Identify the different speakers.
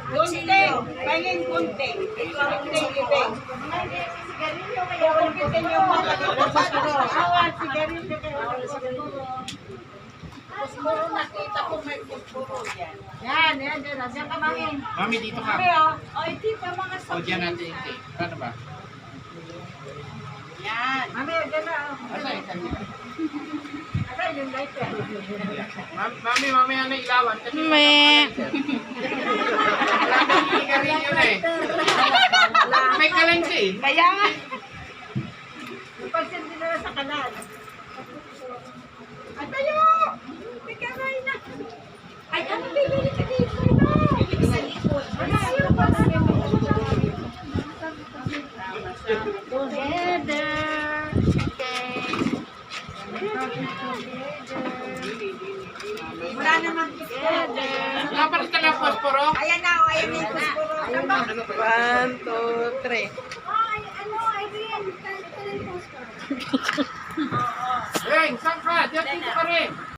Speaker 1: Kunting. Pahingin kunting. Kunting ibig. Kukupitin yung mga awan, sigarilyo kayo. Puspuro, nakita ko may puspuro yan. Yan. Diyan ka, Mami.
Speaker 2: Mami, dito ka.
Speaker 1: Mami, oh. O, hindi pa mga
Speaker 2: O, dyan natin yung cake. Paano ba?
Speaker 1: Yan. Mami, dyan na.
Speaker 2: Asa yung kanila?
Speaker 1: Asa yung lighter.
Speaker 2: Mami, mamaya na ilawan. Kasi
Speaker 3: Me.
Speaker 2: wala kang sigarilyo na eh. May kalansi eh.
Speaker 1: Kaya nga. Napagsin din na sa kanal. At tayo! May kamay na. Ay, ano bibili ka dito? Bibili sa likod. Ayaw pa na. Together. Wala naman together.
Speaker 2: Napalit ka ng posporo?
Speaker 1: Ayan na, ayan yung puspuro.
Speaker 3: 1, 2, 3.
Speaker 2: Hey, saan ka? Diyan dito ka rin.